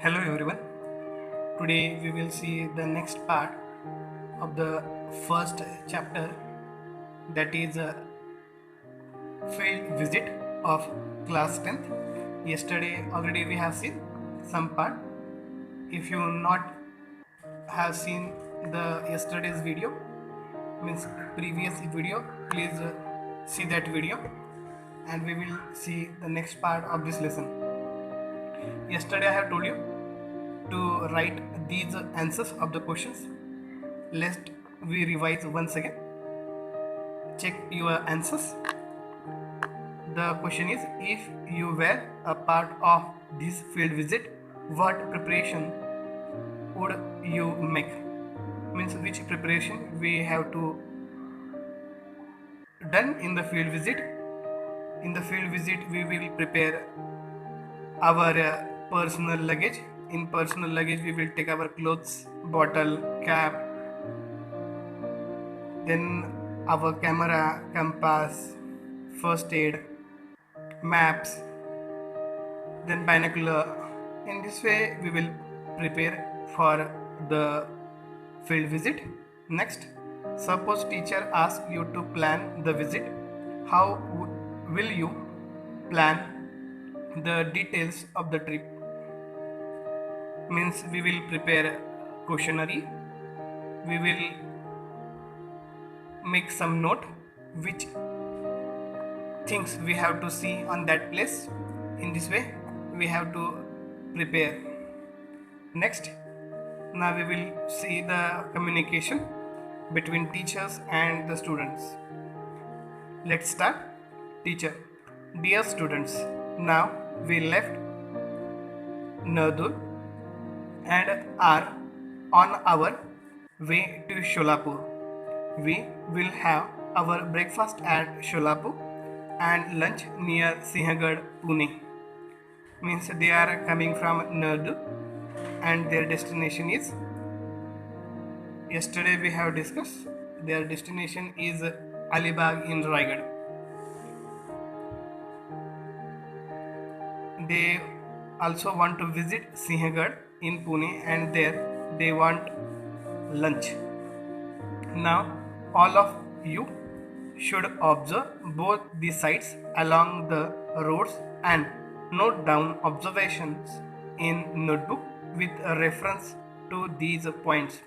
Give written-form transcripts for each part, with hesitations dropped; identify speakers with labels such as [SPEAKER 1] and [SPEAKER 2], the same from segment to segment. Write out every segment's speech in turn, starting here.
[SPEAKER 1] Hello everyone. Today we will see the next part of the first chapter, that is a field visit of class 10th. Yesterday already we have seen some part. If you not have seen the yesterday's video, means previous video, please see that video and we will see the next part of this lesson. Yesterday I have told you to write these answers of the questions. Let we revise once again. Check your answers. The question is, if you were a part of this field visit, what preparation would you make? Means which preparation we have to done in the field visit. In the field visit we will prepare our personal luggage. In personal luggage we will take our clothes, bottle, cap, then our camera, compass, first aid, maps, then binocular. In this way we will prepare for the field visit. Next, suppose teacher asks you to plan the visit, how will you plan the details of the trip? Means we will prepare questionnaire, we will make some note which things we have to see on that place. In this way we have to prepare. Next, now we will see the communication between teachers and the students. Let's start. Teacher: dear students, now we left Nardur and are on our way to Sholapur. We will have our breakfast at Sholapur and lunch near Sinhagad, Pune. Means they are coming from Nardur and their destination is, yesterday we have discussed, their destination is Alibag in Raigad. They also want to visit Sinhagad in Pune and there they want lunch. Now all of you should observe both the sites along the roads and note down observations in notebook with a reference to these points.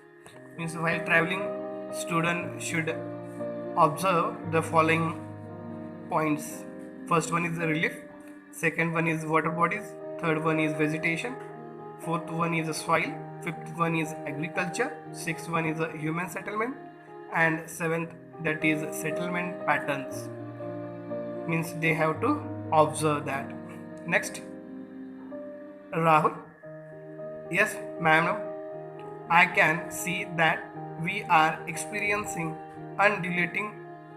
[SPEAKER 1] Means while traveling, student should observe the following points. First one is the relief, second one is water bodies, third one is vegetation, fourth one is the soil, fifth one is agriculture, sixth one is a human settlement, and seventh, that is settlement patterns. Means they have to observe that. Next, Rahul: yes ma'am, I can see that we are experiencing undulating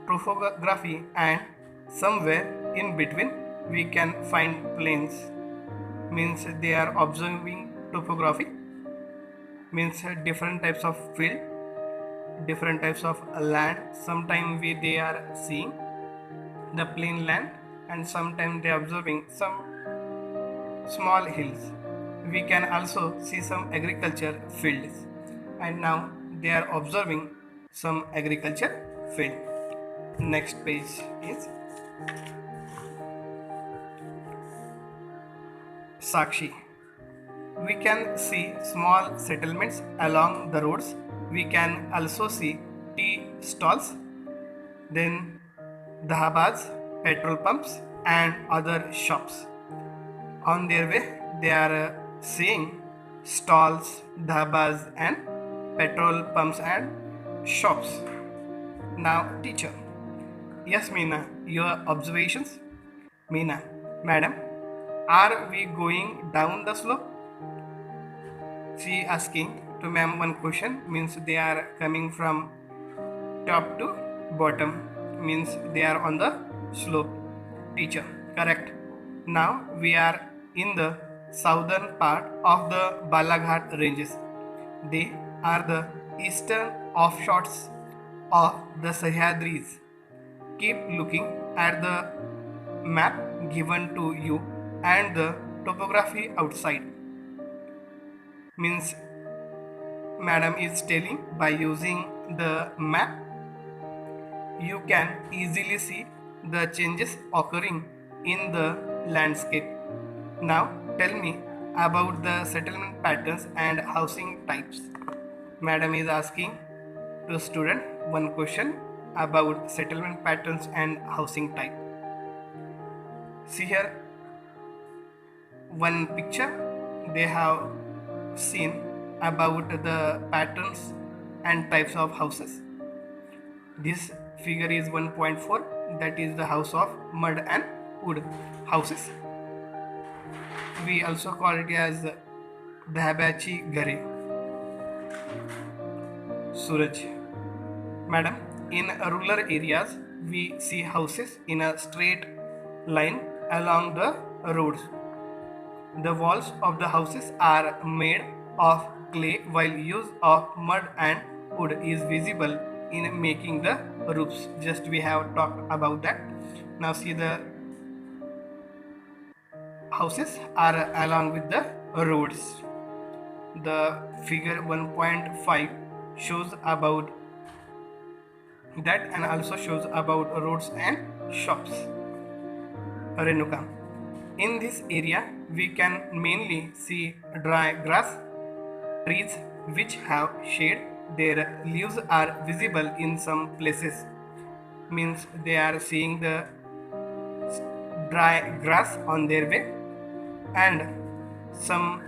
[SPEAKER 1] topography and somewhere in between we can find plains. Means they are observing topography, means different types of field, different types of land. Sometimes they are seeing the plain land and sometimes they are observing some small hills. We can also see some agriculture fields and now they are observing some agriculture field. Next page is Sakshi: we can see small settlements along the roads. We can also see tea stalls, then dhabas, petrol pumps and other shops. On their way they are seeing stalls, dhabas and petrol pumps and shops. Now teacher: yes Meena, your observations. Meena: madam, are we going down the slope? She asking to ma'am one question, means they are coming from top to bottom, means they are on the slope. Teacher: correct. Now we are in the southern part of the Balaghat ranges. They are the eastern offshoots of the Sahyadris. Keep looking at the map given to you and the topography outside. means madam is telling by using the map you can easily see the changes occurring in the landscape. Now tell me about the settlement patterns and housing types. Madam is asking to student one question about settlement patterns and housing type. See here one picture they have seen about the patterns and types of houses. This figure is 1.4, that is the house of mud and wood houses. We also call it as Dhabachi Gare. Suraj. Madam, in rural areas we see houses in a straight line along the roads. The walls of the houses are made of clay while use of mud and wood is visible in making the roofs. Just we have talked about that. Now see the houses are along with the roads. The figure 1.5 shows about that and also shows about roads and shops. Renuka. In this area we can mainly see dry grass, trees which have shade. Their leaves are visible in some places, means they are seeing the dry grass on their way, and some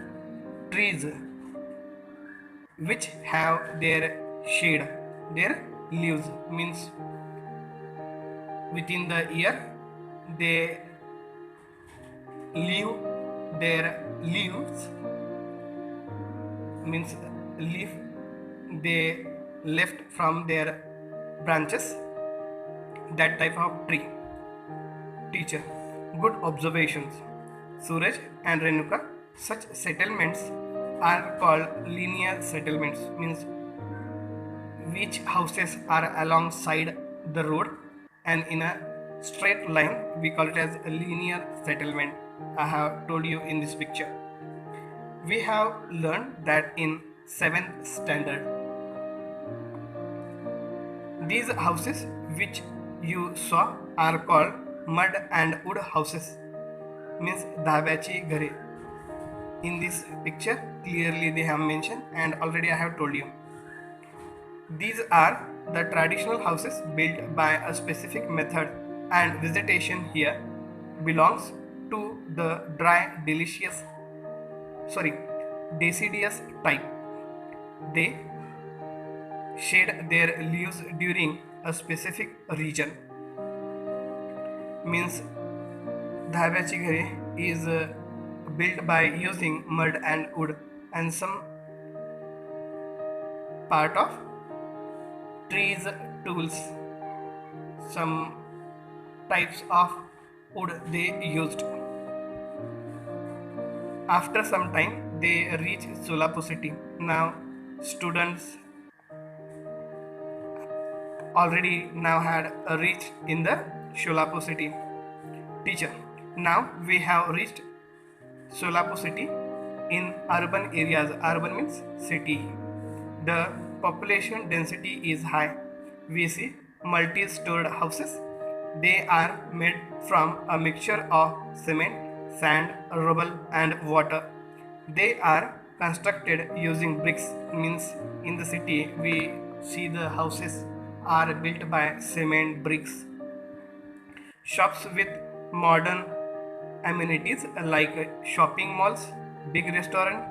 [SPEAKER 1] trees which have their shade, their leaves, means within the year they leave their leaves, means leaf they left from their branches, that type of tree. Teacher, good observations. Suraj and Renuka, such settlements are called linear settlements, means which houses are alongside the road and in a straight line. We call it as a linear settlement. I have told you in this picture. We have learned that in 7th standard. These houses which you saw are called mud and wood houses, means Dhabachi Gare. In this picture clearly they have mentioned and already I have told you. These are the traditional houses built by a specific method, and vegetation here belongs to the deciduous type. They shed their leaves during a specific region, means Dhabachi Gare is built by using mud and wood and some part of trees tools, some types of wood they used. After some time they reach Solapur city. Now students already now had reached in the Solapur city. Teacher, now we have reached Solapur city in urban areas. Urban means city. The population density is high. We see multi-stored houses. They are made from a mixture of cement, sand, rubble and water. They are constructed using bricks, means in the city we see the houses are built by cement bricks. Shops with modern amenities like shopping malls, big restaurant,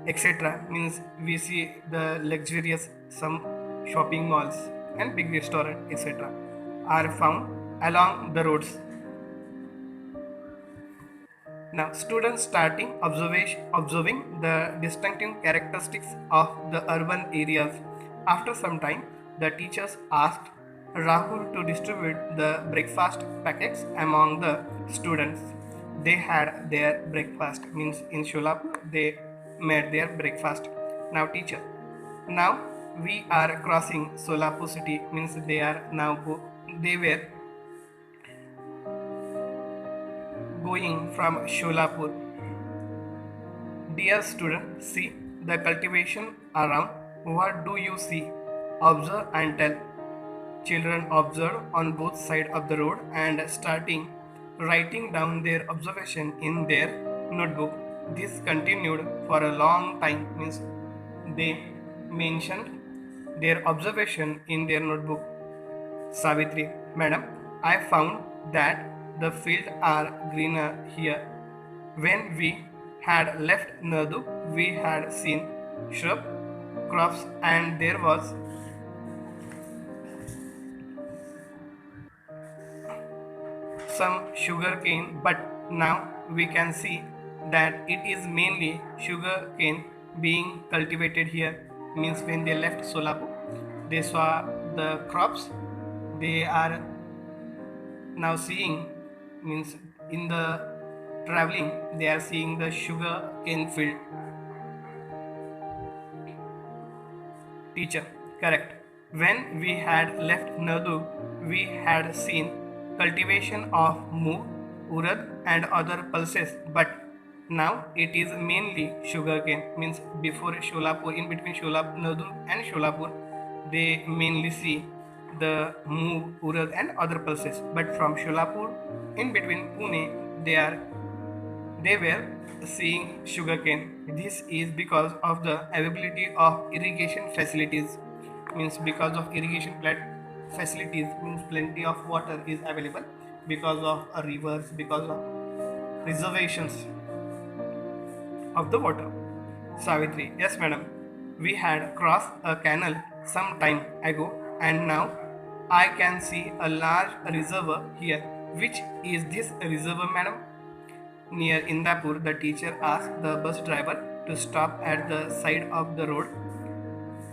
[SPEAKER 1] etc. means we see the luxurious some shopping malls and big restaurant etc. are found along the roads. Now students starting observing the distinctive characteristics of the urban areas. After some time the teachers asked Rahul to distribute the breakfast packets among the students. They had their breakfast, means in Solapur they made their breakfast. Now teacher, now we are crossing Solapur city, means they were going from Solapur. Dear student, see the cultivation around. What do you see? Observe and tell. Children observed on both sides of the road and starting writing down their observation in their notebook. This continued for a long time, means they mentioned their observation in their notebook. Savitri, Madam, I found that the fields are greener here. When we had left Nadu, we had seen shrub, crops, and there was some sugar cane, but now we can see that it is mainly sugar cane being cultivated here. Means when they left Solapur, they saw the crops. They are now seeing, means in the traveling, they are seeing the sugar cane field. Teacher, correct. When we had left Nadu, we had seen cultivation of moong, urad and other pulses, but now it is mainly sugarcane. Means before Sholapur, in between Sholapur, Nadu and Sholapur, they mainly see the moong, urad and other pulses. But from Sholapur, in between Pune, they were seeing sugarcane. This is because of the availability of irrigation facilities. Means because of irrigation facilities, means plenty of water is available because of rivers, because of reservations of the water. Savitri, yes madam. We had crossed a canal some time ago and now I can see a large reservoir here. Which is this reservoir, madam? Near Indapur, the teacher asked the bus driver to stop at the side of the road.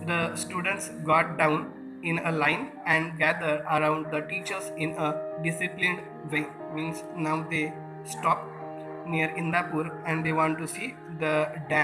[SPEAKER 1] The students got down in a line and gathered around the teachers in a disciplined way. Means now they stop near Indapur and they want to see the dam.